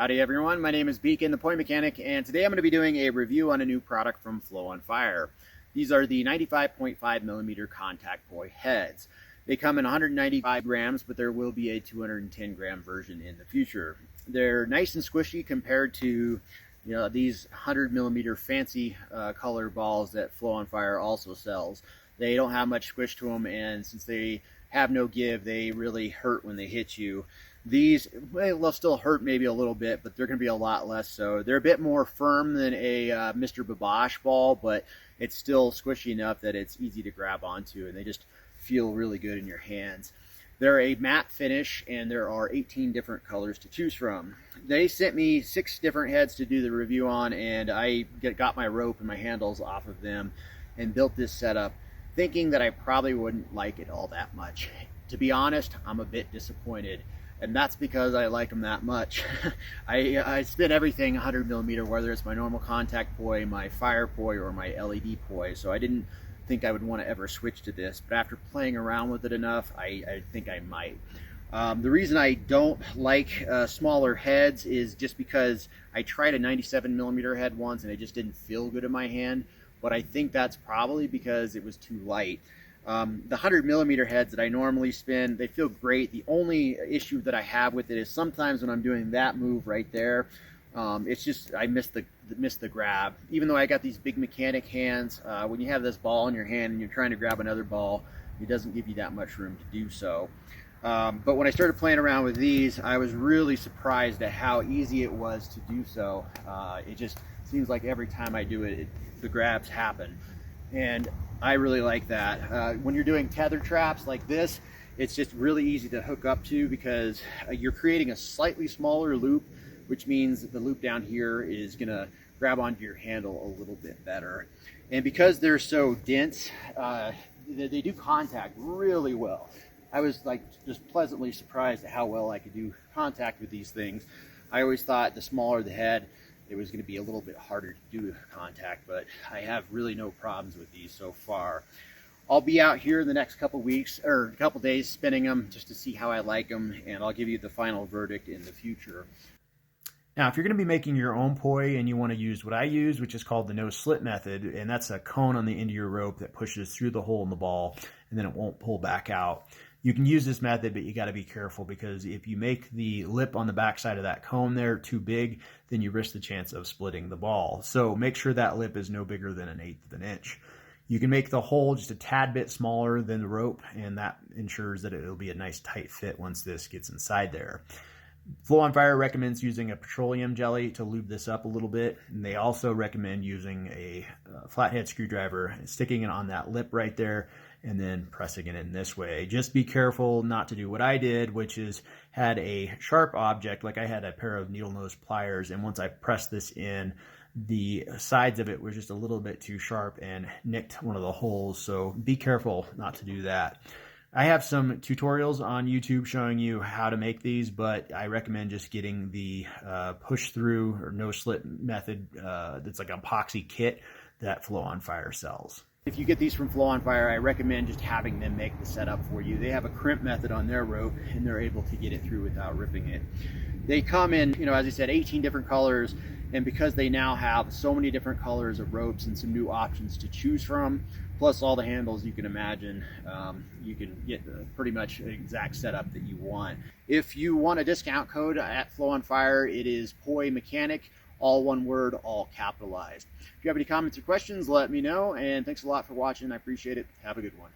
Howdy everyone, my name is Beacon, the Poi Mechanic, and today I'm going to be doing a review on a new product from Flow on Fire. These are the 95.5 millimeter contact poi heads. They come in 195 grams, but there will be a 210 gram version in the future. They're nice and squishy compared to these 100 millimeter fancy color balls that Flow on Fire also sells. They don't have much squish to them, and since they have no give, they really hurt when they hit you. These, well, they'll still hurt maybe a little bit, but they're going to be a lot less so. They're a bit more firm than a Mr. Babosh ball, but it's still squishy enough that it's easy to grab onto, and they just feel really good in your hands. They're a matte finish, and there are 18 different colors to choose from. They sent me 6 different heads to do the review on, and I got my rope and my handles off of them and built this setup thinking that I probably wouldn't like it all that much. To be honest, I'm a bit disappointed. And that's because I like them that much. I spin everything 100 millimeter, whether it's my normal contact poi, my fire poi, or my LED poi. So I didn't think I would want to ever switch to this. But after playing around with it enough, I think I might. The reason I don't like smaller heads is just because I tried a 97 millimeter head once and it just didn't feel good in my hand. But I think that's probably because it was too light. The 100 millimeter heads that I normally spin, they feel great. The only issue that I have with it is sometimes when I'm doing that move right there, it's just I miss the grab. Even though I got these big mechanic hands, when you have this ball in your hand and you're trying to grab another ball, it doesn't give you that much room to do so. But when I started playing around with these, I was really surprised at how easy it was to do so. It just seems like every time I do it, the grabs happen. And I really like that. When you're doing tether traps like this, it's just really easy to hook up to because you're creating a slightly smaller loop, which means that the loop down here is gonna grab onto your handle a little bit better. And because they're so dense, they do contact really well. I was just pleasantly surprised at how well I could do contact with these things. I always thought the smaller the head, it was going to be a little bit harder to do contact, but I have really no problems with these so far. I'll be out here in the next couple weeks or a couple days spinning them just to see how I like them, and I'll give you the final verdict in the future. Now, if you're going to be making your own poi and you want to use what I use, which is called the no slit method, and that's a cone on the end of your rope that pushes through the hole in the ball and then it won't pull back out. You can use this method, but you got to be careful because if you make the lip on the back side of that cone there too big, then you risk the chance of splitting the ball. So make sure that lip is no bigger than 1/8 of an inch. You can make the hole just a tad bit smaller than the rope, and that ensures that it'll be a nice tight fit once this gets inside there. Flow on Fire recommends using a petroleum jelly to lube this up a little bit, and they also recommend using a flathead screwdriver, sticking it on that lip right there, and then pressing it in this way. Just be careful not to do what I did, which is had a sharp object, like I had a pair of needle nose pliers, and once I pressed this in, the sides of it were just a little bit too sharp and nicked one of the holes, so be careful not to do that. I have some tutorials on YouTube showing you how to make these, but I recommend just getting the push through or no slit method that's like an epoxy kit that Flow on Fire sells. If you get these from Flow on Fire, I recommend just having them make the setup for you. They have a crimp method on their rope, and they're able to get it through without ripping it. They come in, as I said, 18 different colors, and because they now have so many different colors of ropes and some new options to choose from, plus all the handles you can imagine, you can get pretty much an exact setup that you want. If you want a discount code at Flow on Fire, it is Poi Mechanic, all one word, all capitalized. If you have any comments or questions, let me know, and thanks a lot for watching. I appreciate it. Have a good one.